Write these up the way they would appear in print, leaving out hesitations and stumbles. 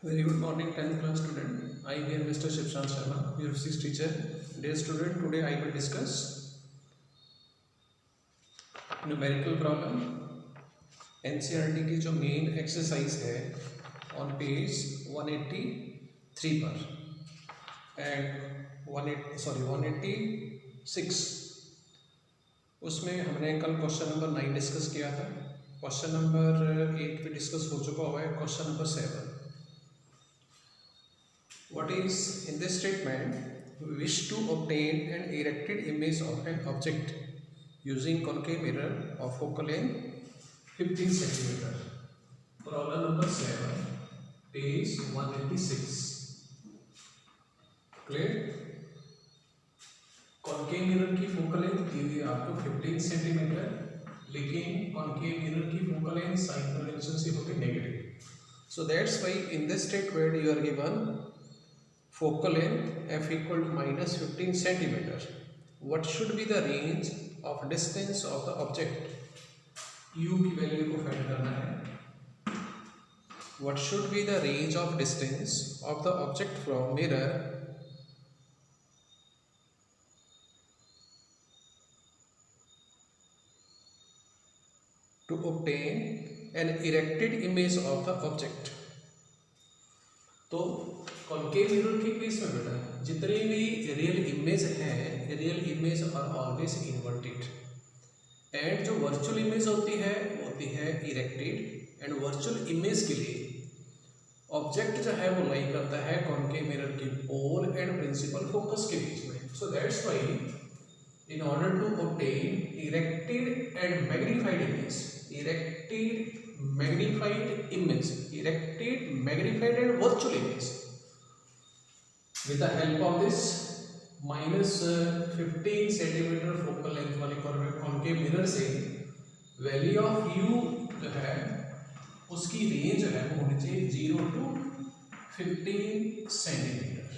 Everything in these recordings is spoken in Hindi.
Very good morning, 10th class student. I am Mr. Shivshan Sharma, your physics teacher. Dear student, today I will discuss numerical problem. NCERT की जो मेन एक्सरसाइज है ऑन पेज 183 पर एंड 186 उसमें हमने कल क्वेश्चन नंबर 9 डिस्कस किया था. क्वेश्चन नंबर 8 भी डिस्कस हो चुका हुआ है. Question number 7. What is in this statement? We wish to obtain an erected image of an object using concave mirror of focal length 15 cm. Problem number 7, page 186. Clear? concave mirror की focal length दी हुई है आपको 15 cm, लेकिन concave mirror की focal length sin convention से होगी negative. So that's why in this statement you are given focal length f equal to minus 15 centimeter. What should be the range of distance of the object? U की वैल्यू को फाइंड करना है. What should be the range of distance of the object from mirror to obtain an erected image of the object? तो कॉन्केव मिरर के केस में बेटा जितने भी रियल इमेज हैं, real image are always inverted and जो वर्चुअल इमेज होती है इरेक्टेड. एंड वर्चुअल इमेज के लिए ऑब्जेक्ट जो है वो लाई करता है कॉन्केव मिरर के पोल एंड प्रिंसिपल फोकस के बीच में. So that's why in order to obtain erected and magnified image, erected, magnified image, erected, magnified and virtual image, with the help of this minus 15 centimeter focal length वाले concave mirror से वैल्यू ऑफ u जो है उसकी रेंज जो है वो होनी चाहिए 0 to 15 सेंटीमीटर.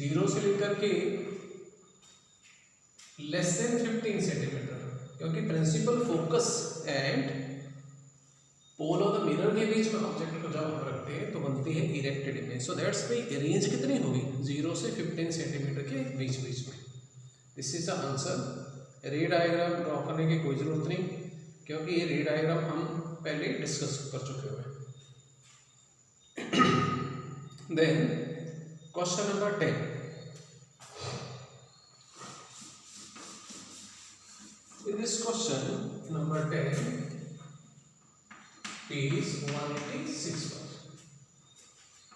0 से लेकर के लेस देन 15 सेंटीमीटर, क्योंकि principal focus and pole of the mirror के बीच में ऑब्जेक्ट को जब हम रखते हैं तो बनती है erected image. So that's why range कितनी होगी 0 से 15 सेंटीमीटर के बीच में. This is the answer. रे डायग्राम ड्रॉ करने की कोई ज़रूरत नहीं, क्योंकि ये रे डायग्राम हम पहले डिस्कस कर चुके हुए. Then question number 10. In this question number 10, page 186.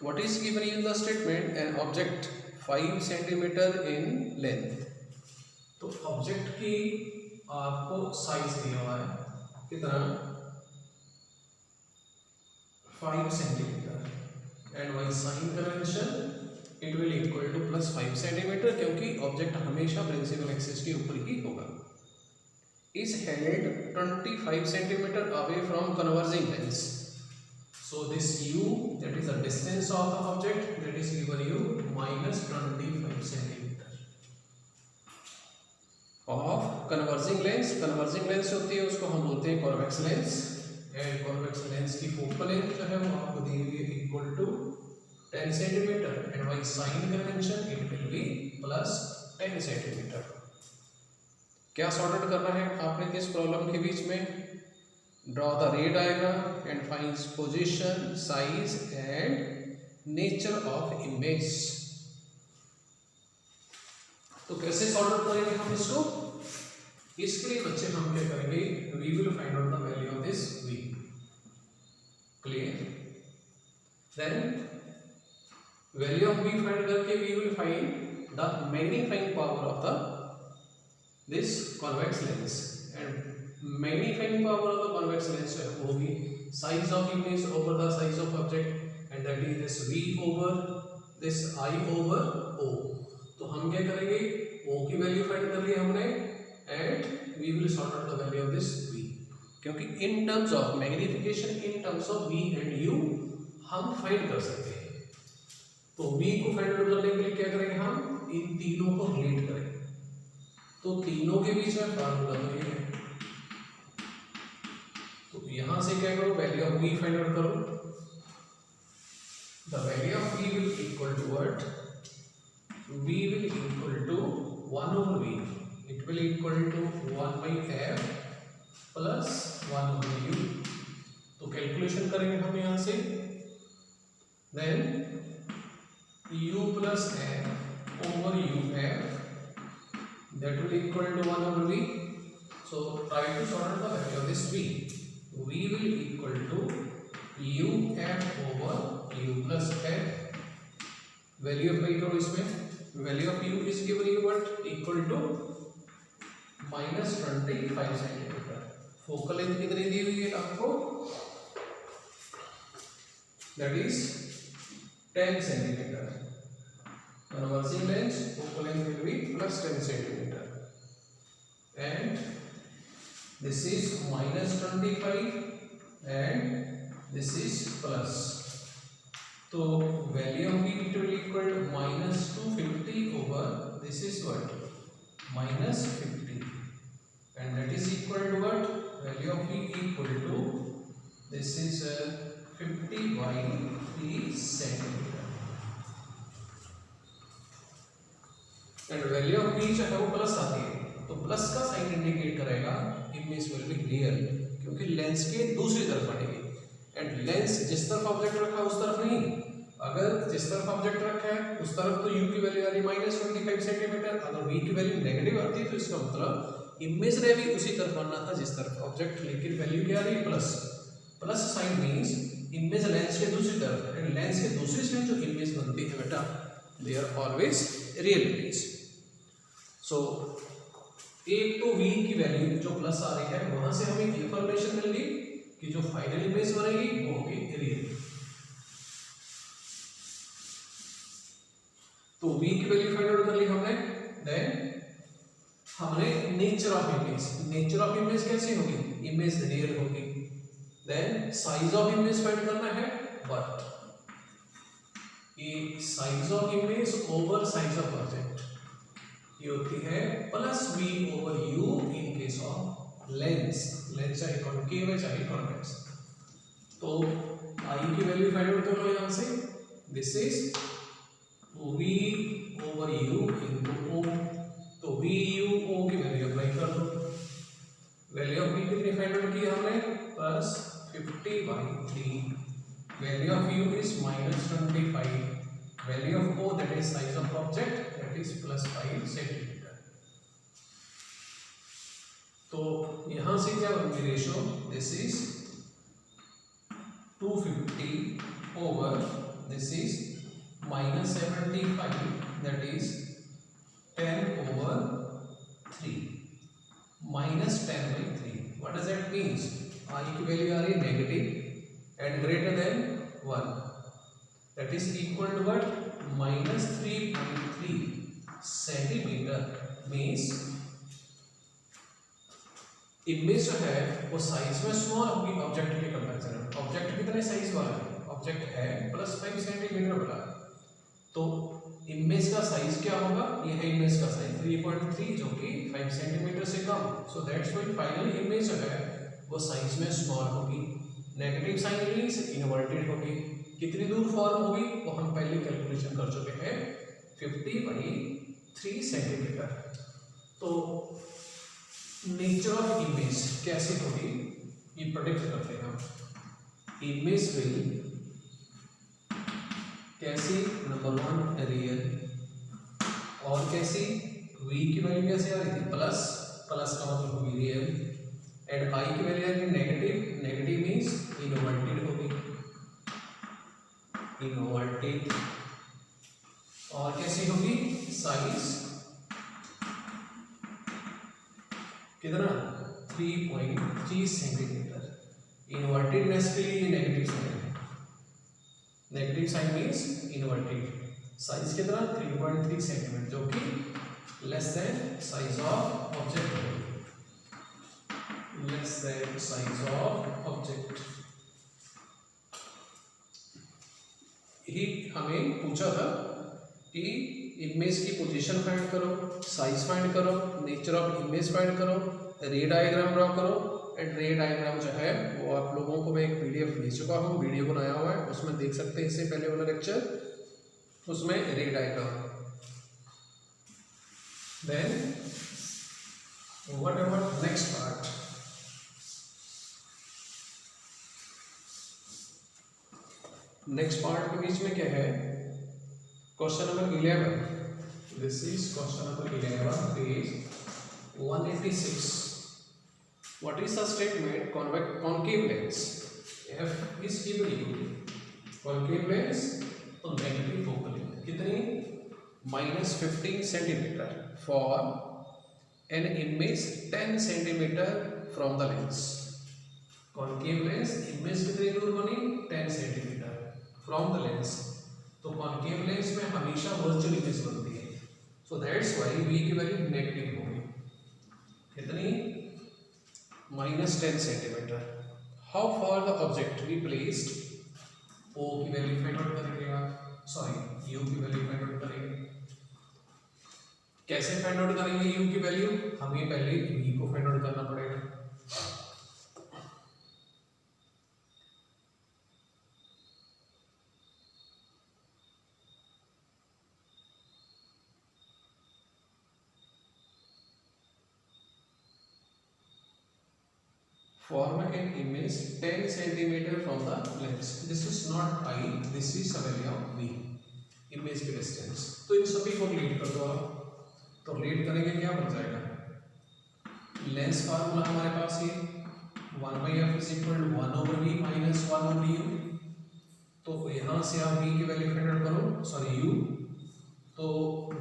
What is given in the statement? An object 5 centimeter in length. तो ऑब्जेक्ट की आपको साइज दिया हुआ है कितना 5 centimeter and by sign convention it will equal to plus 5 centimeter, क्योंकि ऑब्जेक्ट हमेशा प्रिंसिपल एक्सिस के ऊपर ही होगा. is held 25 centimeter away from converging lens. So this u, that is the distance of the object, that is given you minus 25 centimeter of converging lens. Converging lens होती है उसको हम बोलते हैं convex lens, and convex lens की focal length जो है वो आपको दी हुई है equal to 10 centimeter, and by sin convention it will be plus 10 centimeter. क्या सॉर्ट आउट करना है आपने इस प्रॉब्लम के बीच में? Draw the ray diagram and find position, size and nature of image. तो कैसे सॉर्ट आउट करेंगे हम इसको? इसके लिए बच्चे हम क्या करेंगे, we will find out the value of this v. Clear? Then value of v find करके we will find the magnifying power of the this convex lens, and magnifying power of the convex lens will be size of image over the size of object, and that is this v over this I over o. तो हम क्या करेंगे, o की वैल्यू फाइंड कर ली हमने and we will sort out the value of this v, क्योंकि in terms of magnification, in terms of v and u हम फाइंड कर सकते हैं. तो v को फाइंड आउट करने के लिए क्या करेंगे, हम इन तीनों को रिलेट करेंगे. तो तीनों के बीच में फार्मूला तो ये है, तो यहां से क्या करो, value of v find out करो. the value of v will equal to what? V will equal to 1 over v. It will equal to 1 by f plus 1 over u. तो कैलकुलेशन करेंगे हम यहाँ से, then u plus f over u f, that will equal to 1 over v. So try to sort out the value of this v. V will equal to u f over u plus f. Value apply करो इसमें. Value of u is given you what? Equal to -25 centimetre. Focal length कितनी दी हुई है आपको? That is 10 centimetre. Conversing length, focal length will be plus 10 centimeter. And this is -25 and this is plus. तो value of v it will equal to -250 over this is what? -50, and that is equal to what? Value of v equal to this is 50 by 3 centimeter. And value of v चाहे वो प्लस आती है तो प्लस का साइन इंडिकेट करेगा इमेज विल बी रियल, क्योंकि लेंस के दूसरी तरफ बढ़ेगी. एंड लेंस जिस तरफ ऑब्जेक्ट रखा है उस तरफ नहीं. अगर जिस तरफ ऑब्जेक्ट रखा है उस तरफ तो u की वैल्यू आ रही -25 सेंटीमीटर. अगर v की वैल्यू नेगेटिव आती है तो इसका मतलब इमेज रे भी उसी तरफ बनना था जिस तरफ ऑब्जेक्ट, लेकिन वैल्यू क्या आ रही है? Plus. Plus sign means image lens के दूसरी तरफ, एंड लेंस के दूसरी साइड जो इमेज बनती है बेटा, they are always real image. So एक तो v की वैल्यू जो प्लस आ रही है वहां से हमें इंफॉर्मेशन मिल गई कि जो फाइनल इमेज बनेगी वो होगी रियल. तो v की वैल्यू फाइंड आउट कर ली हमने. देन हमने nature of image. Nature of image कैसी होगी? इमेज रियल होगी. Then size of image find करना है, बट ये size of image over size of object ये होती है plus v over u in case of lens. Lens चाहे कॉन्केव है चाहे कॉन्वेक्स. तो i की वैल्यू फाइंड आउट कर लो यहाँ से. This is v over u into o. तो v u o की वैल्यू अप्लाई कर दो. वैल्यू ऑफ v कितनी फाइंड आउट की हमने? Plus 50 by 3. Value of u is -25. Value of o that is size of object that is plus 5 centimetre. तो यहां से क्या बनेगी ratio? This is 250 over this is -75 that is 10 over 3 -10 by 3. What does that means? I की वैल्यू आ रही है negative and greater than 1. That is equal to what? -3.3 centimetre. Means image जो है वो साइज में स्मॉल होगी ऑब्जेक्ट के कंपैरिजन में. ऑब्जेक्ट कितने साइज वाला है? ऑब्जेक्ट है +5 सेंटीमीटर बड़ा. तो इमेज का साइज क्या होगा? ये है इमेज का साइज 3.3 जो कि 5 सेंटीमीटर से कम. So that's why final image जो है वो साइज में स्मॉल होगी. नेगेटिव साइन मींस इनवर्टेड होगी. कितनी दूर फॉर्म होगी वो हम पहले कैलकुलेशन कर चुके हैं, 50 by 3 सेंटीमीटर. तो नेचर ऑफ इमेज कैसे होगी ये प्रेडिक्ट करते हैं हम. इमेज विल कैसी? Number 1 real. और कैसी? v की वैल्यू कैसे आ रही थी? प्लस. प्लस का मतलब होगी रियल. एंड i की वैल्यू आ रही है नेगेटिव. नेगेटिव मींस इनवर्टेड होगी. इनवर्टेड. और कैसी होगी? साइज कितना? 3.3 सेंटीमीटर. इनवर्टेडनेस के लिए नेगेटिव साइन है. Negative sign means inverted. Size कितना? 3.3 सेंटीमीटर जो कि less than size of object. Less than size of object. ही हमें पूछा था कि इमेज की पोजीशन फाइंड करो, साइज फाइंड करो, नेचर ऑफ इमेज फाइंड करो, रे डायग्राम ड्रॉ करो एंड रे डायग्राम जो है वो आप लोगों को मैं एक PDF भेज चुका हूँ, वीडियो बनाया हुआ है, उसमें देख सकते हैं इससे पहले वाला लेक्चर, उसमें ray diagram. Then what about next part? Next part के बीच में क्या है? Question number 11, this is question number 11, page 186. What is the statement? Concave lens f is given you. Concave lens तो नेगेटिव फोकल लेंथ कितनी? -15 centimetre for an image 10 centimetre from the lens. concave lens image कितनी दूर बनी? 10 सेंटीमीटर from the lens. तो concave lens में हमेशा वर्चुअल इमेज बनती है, so that's why v की वैल्यू नेगेटिव होगी। कितनी? -10 centimetre. How far the object be placed? O की वैल्यू फाइंड आउट करेंगे आप, सॉरी यू की वैल्यू फाइंड आउट करेंगे। कैसे फाइंड आउट करेंगे यू की वैल्यू? हमें पहले वी को फाइंड आउट करना पड़ेगा। Form an image 10 centimeter from the lens. This is not I, this is the value of V, image की distance। तो इन सभी को रिलेट कर दो आप, तो रिलेट करेंगे क्या बन जाएगा? लेंस फार्मूला हमारे पास ये 1/f is equal to 1/v minus 1/u। तो यहाँ से आप v की वैल्यू फाइंड आउट करो, सॉरी u, तो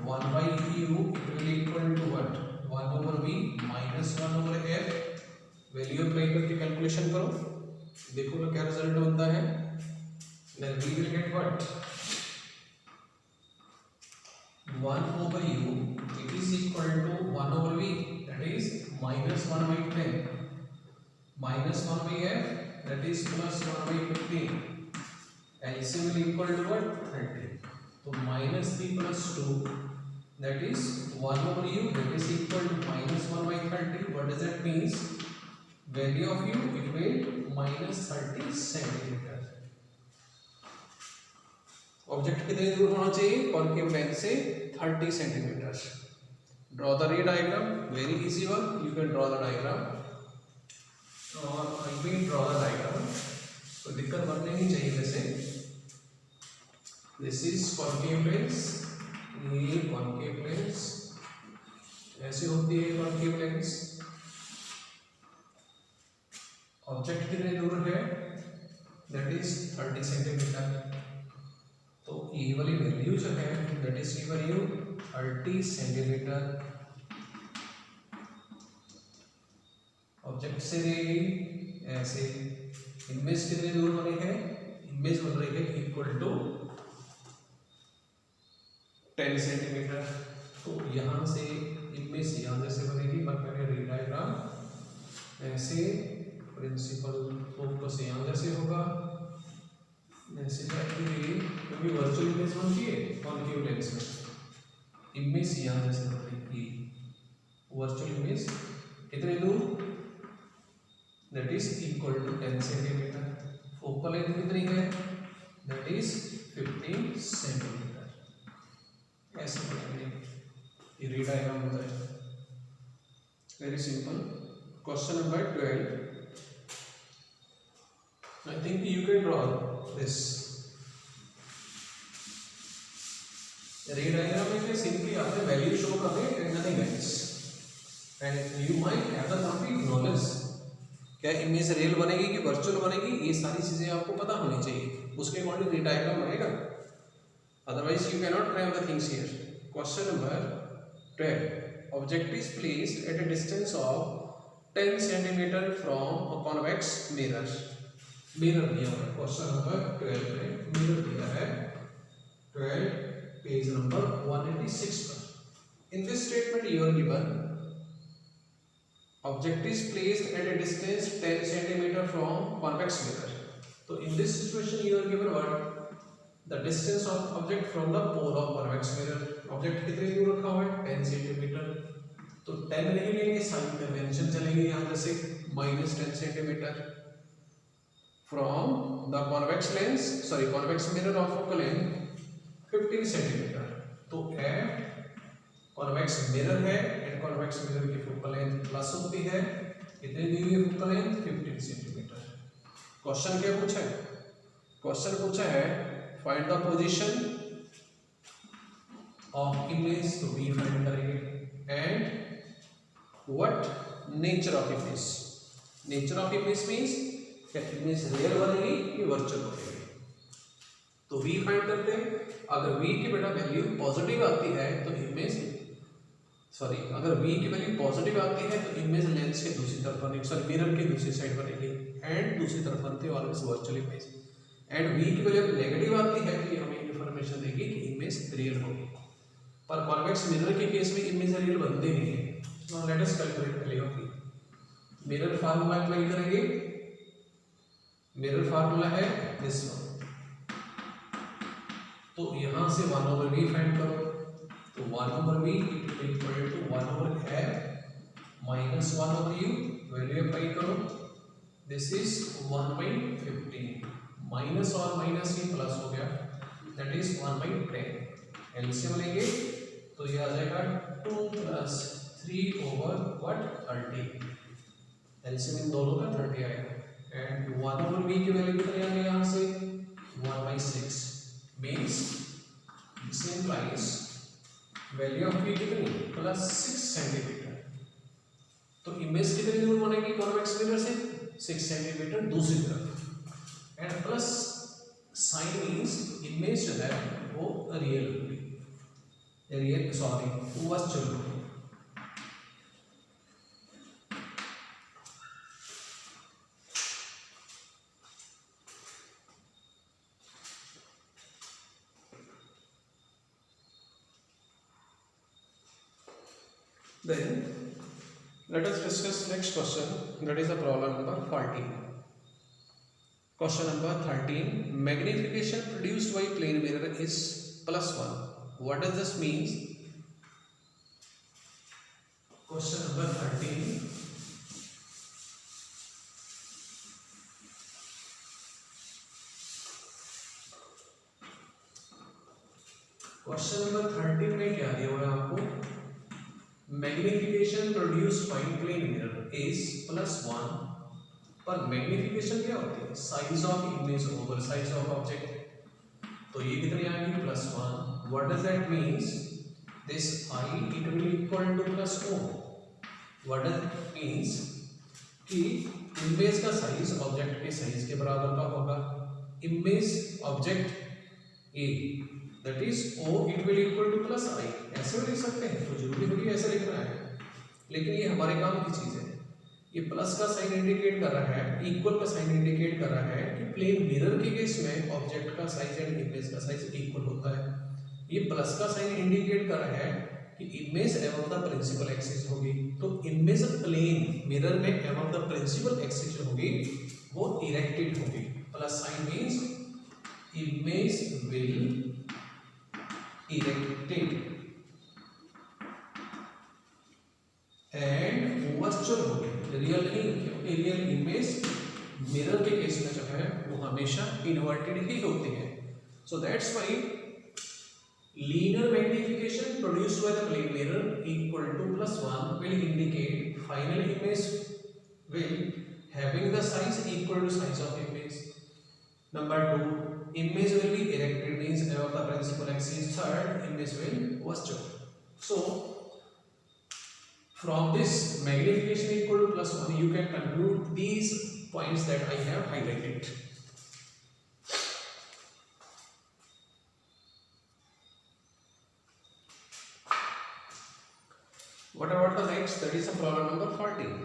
1/u it will equal to what? 1/v minus 1/f। Value apply करके कैलकुलेशन करो, देखो ना क्या रिजल्ट बनता है। Then we will get what? 1/u it is equal to 1/v, that is -1/10 minus 1/f, that is +1/15। LCM will equal to what? 30। तो -3 + 2 that is 1/u, that is equal to -1/30। what does that means? Value of u it will -30 centimetre. Object कितनी दूर होना चाहिए? कॉन्केव लेंस से 30 centimetre. Draw the ray diagram, very easy one, you can draw the diagram और I will draw the diagram, तो दिक्कत बनने नहीं चाहिए। वैसे दिस इज कॉन्केव लेंस, ये कॉन्केव लेंस ऐसे होती है कॉन्केव लेंस। ऑब्जेक्ट कितने दूर है? That is 30 centimetre. तो ये वाली वैल्यू जो है दैट इज ये वैल्यू 30 सेंटीमीटर ऑब्जेक्ट से रहेगी। ऐसे इमेज कितनी दूर बनी है? इमेज बन रही है इक्वल टू 10 सेंटीमीटर। तो यहाँ से इमेज यहाँ जैसे बनेगी, मैं पहले रे डायग्राम ऐसे, प्रिंसिपल फोकस यहाँ जैसे होगा, ऐसे जाएगी, क्योंकि वर्चुअल इमेज बनती है कॉन्केव लेंस में, इमेज यहाँ जैसे बनेगी। वर्चुअल इमेज कितने दूर? That is equal to 10 centimeter. Focal length कितनी है? That is 15 centimeter. ऐसे बनेंगे, ये रे डायग्राम होता है। Very simple. Question number 12, I think you can draw this. Ray diagram में सिंपली आपने वैल्यू शो करनी है and nothing else, and you might have the complete knowledge. क्या इमेज रियल बनेगी कि वर्चुअल बनेगी, ये सारी चीजें आपको पता होनी चाहिए, उसके अकॉर्डिंग रे डायग्राम बनेगा, otherwise you can not crime the things here. Question number 12, object is placed at a distance of 10 centimetre from a convex mirror. Mirror दिया हुआ है क्वेश्चन नंबर 12 में, मिरर दिया है 12 पेज नंबर 186 पर। In this statement you are given object is placed at a distance 10 centimetre from convex mirror. तो in this situation you are given what? The distance of object from the pole of convex mirror. Object कितनी दूर रखा हुआ है? 10 सेंटीमीटर। तो 10 नहीं लेंगे, साइन कन्वेंशन चलेगी यहाँ से -10 centimetre from the convex lens, sorry convex mirror of focal length 15 centimetre. तो एफ कॉन्वेक्स मिरर है एंड कॉन्वेक्स मिरर की फोकल लेंथ प्लस होती है, कितनी दी हुई है फोकल लेंथ 15 सेंटीमीटर। क्वेश्चन क्या पूछा है? क्वेश्चन पूछा है find the position of image, तो बी फाइंड करेंगे, and what nature of image. Nature of image means क्या इमेज रियल बनेगी कि वर्चुअल बनेगी, तो वी फाइंड करते हैं। अगर वी की बेटा वैल्यू पॉजिटिव आती है तो इमेज, सॉरी अगर वी की वैल्यू पॉजिटिव आती है तो इमेज लेंस के दूसरी तरफ बनेगी, सॉरी मिरर की दूसरी साइड बनेगी, एंड दूसरी तरफ बनती है always virtual image. And v की वैल्यू नेगेटिव आती है तो ये हमें इंफॉर्मेशन देगी कि इमेज रियल होगी। पर कॉन्वेक्स मिरर के केस में इमेज रियल बनते नहीं है। Now let us calculate value of mirror formula apply करेंगे। मिरर फार्मूला है दिस वन, तो यहां से 1/v फाइंड करो, तो 1/v equal to 1/f minus 1/u, value apply करो, दिस इज 1/15, माइनस और माइनस ही प्लस हो गया, दैट इज 1/10। एलसीएम लेंगे तो ये आ जाएगा 2 + 3/30, एलसीएम इन दोनों का 30 आएगा, एंड 1/v की वैल्यू कितनी आ गई यहाँ से 1/6, means this implies value of v कितनी +6 सेंटीमीटर। तो इमेज कितनी दूर बनेगी कॉन्वेक्स मिरर से 6 सेंटीमीटर दूसरी तरफ, and plus sign means image जो है वो रियल होगी, रियल सॉरी वर्चुअल होगी। Then let us discuss next question, that is the problem number 14. Question number 13, magnification produced by plane mirror is +1. What does this mean? Question number 13, question number 13 में क्या दिया हुआ है आपको? Magnification produced by plane mirror is +1, पर मैग्निफिकेशन क्या होती है? Size of image over size of object, तो ये कितनी आएगी +1। What does that means? This i it will equal to +4। What does it means कि इमेज का साइज ऑब्जेक्ट के साइज के बराबर का होगा। Image object a that is o it will equal to +i, ऐसे लिख सकते हैं, तो जरूरी थोड़ी ऐसे लिखना है, लेकिन ये हमारे काम की चीज है। ये प्लस का साइन इंडिकेट कर रहा है, इक्वल का साइन इंडिकेट कर रहा है कि प्लेन मिरर के केस में ऑब्जेक्ट का साइज एंड इमेज का साइज इक्वल होता है। ये प्लस का साइन इंडिकेट कर रहा है कि image above the principal axis होगी, तो इमेज प्लेन मिरर में एबव द प्रिंसिपल एक्सिस जो होगी वो इरेक्टेड होगी। Plus sign means image will erected and virtual होगी, रियल नहीं, क्योंकि रियल इमेज मिरर के केस में जो है वो हमेशा इन्वर्टेड ही होती है। So that's why linear magnification produced by the plane mirror equal to +1 will indicate final image will having the size equal to size of image. Number 2, image will be erected means above the principal axis. Third, image will virtual. So from this magnification equal to +1, you can conclude these points that I have highlighted. What about the next? That is the problem number 14.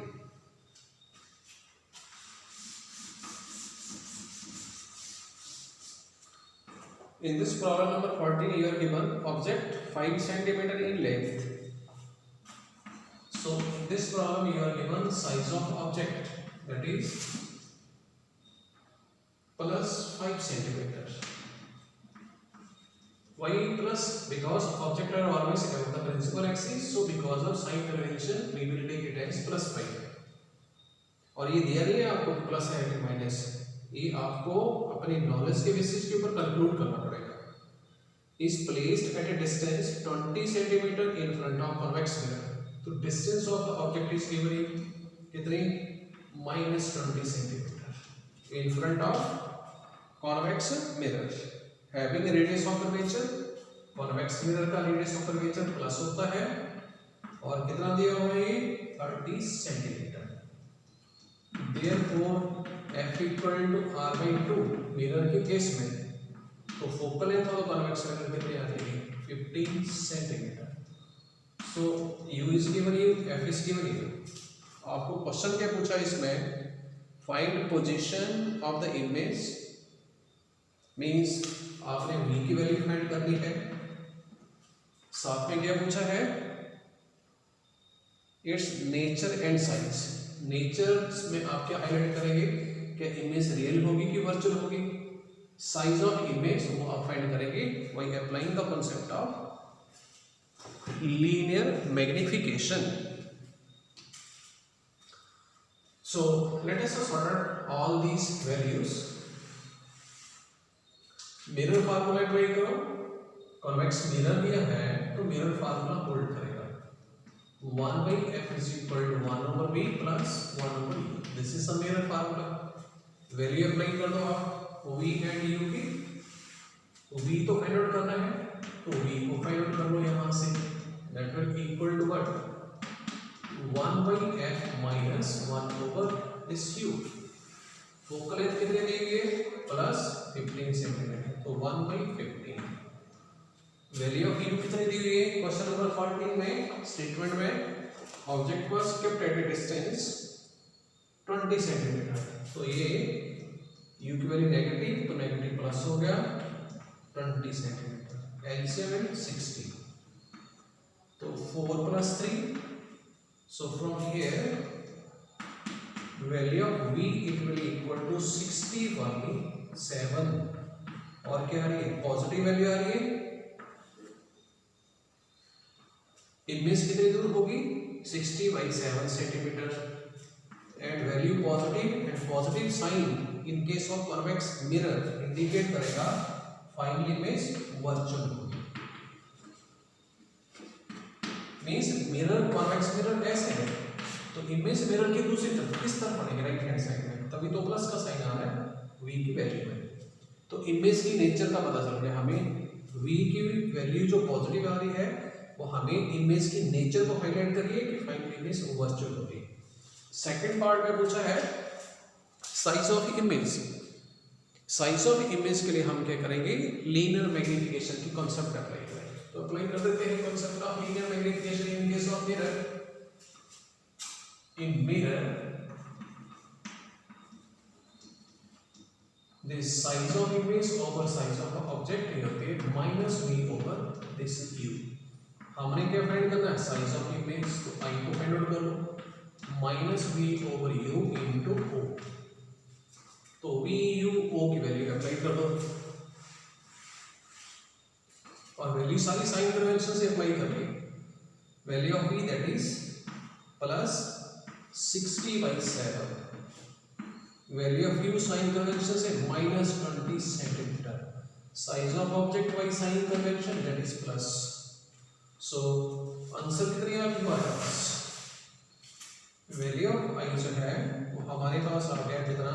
In this problem number 14, you are given object 5 centimeter in length. So in this problem, you are given size of object, that is +5 centimeters. Why plus? Because object are always above the principal axis, so because of sign convention we will take it as plus phi. और ये दिया नहीं है आपको प्लस है कि माइनस, ये आपको अपनी नॉलेज के बेसिस के ऊपर कंक्लूड करना पड़ेगा. Is placed at a distance 20 centimeter in front of convex mirror. तो distance of the object is given कितनी -20 centimeter in front of convex mirror. Having a radius of curvature, convex mirror का radius of curvature प्लस होता है और कितना दिया हुआ है 30 centimeter. Therefore f equal to r/2 mirror के केस में तो focal length of convex mirror कितनी आ जाएगी 15 centimetre. So u is given you, f is given you. आपको क्वेश्चन क्या पूछा इसमें, find position of the image, means आपने v की वैल्यू फाइंड करनी है. साथ में क्या पूछा है, it's nature and size. Nature में आप क्या हाईलाइट करेंगे, क्या इमेज रियल होगी कि वर्चुअल होगी. साइज ऑफ इमेज वो आप फाइंड करेंगे by applying the concept of linear magnification. So let us sort out all these values. Mirror formula apply करो. कॉन्वेक्स मिरर दिया है तो मिरर फार्मूला होल्ड करेगा. 1/f is equal to 1/b plus 1/e. This is the mirror formula. Value apply कर दो आप v एंड u की. तो v तो फाइंड आउट करना है तो v को फाइंड आउट कर लो यहां से. That will equal to what 1/f minus 1/this u. Focal length कितने दी गई है प्लस 15 सेंटीमीटर, तो 1/15. वैल्यू ऑफ u कितनी दी हुई है क्वेश्चन नंबर 14 में. स्टेटमेंट में object was kept at A distance 20 centimetre. तो ये u की वैल्यू नेगेटिव, तो नेगेटिव प्लस हो गया 20 सेंटीमीटर. LCM 60, तो 4 plus 3. So from here value of v it will equal to 60/7. और क्या आ रही है, पॉजिटिव वैल्यू आ रही है. इमेज कितनी दूर होगी 60/7 centimeter. And value positive, and positive sign in case of convex mirror indicate करेगा फाइनल इमेज वर्चुअल होगी. मींस मिरर कॉन्वेक्स मिरर ऐसे है तो इमेज मिरर के दूसरी तरफ किस तरफ पड़ेगी, राइट हैंड साइड में, तभी तो प्लस का साइन आ रहा है v की वैल्यू में. तो इमेज की नेचर का पता चल गया हमें. v की वैल्यू जो पॉजिटिव आ रही है वो हमें इमेज की नेचर को हाईलाइट कर रही है कि फाइनल इमेज वर्चुअल होगी. सेकंड पार्ट में पूछा है size of image. Size of image के लिए हम क्या करेंगे, लीनियर मैग्निफिकेशन की कॉन्सेप्ट अप्लाई करेंगे. तो अप्लाई कर देते हैं concept of linear magnification in case of mirror. In mirror this size of image over size of object here minus v over this u. हमने क्या फाइंड करना है, साइज ऑफ इमेज. तो i को फाइंड आउट कर लो, minus v over u into o. तो v u o की वैल्यू अप्लाई कर दो और वैल्यू सारी साइन कन्वेंशन से अप्लाई कर ली. Value of v that is plus 60/7. Value of u sign convention से -20 centimetre. Size of object by sign convention that is plus. So answer कितनी है आपके पास, वैल्यू ऑफ i जो है वो हमारे पास आ गया कितना,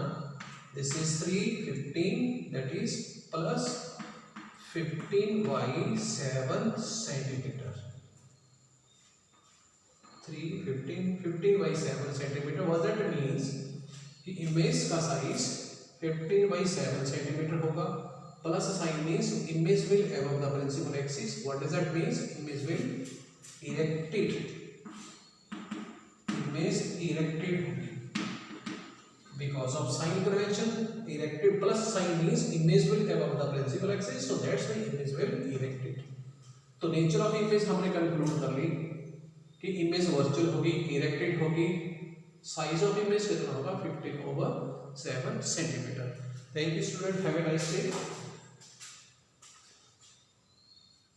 this is 315 that is plus 15/7 centimetre. 15/7 centimetre. What that means कि इमेज का साइज 15/7 सेंटीमीटर होगा. Plus sign means image will above the principal axis. What does that means, image will erected. Image erected होगी because of sign convention. Erected plus sign means image will above the principal axis, so that's why image will erected. तो नेचर ऑफ इमेज हमने कंक्लूड कर ली कि इमेज वर्चुअल होगी, इरेक्टेड होगी. साइज ऑफ इमेज कितना होगा 15/7 centimetre. Thank you student, have a nice day.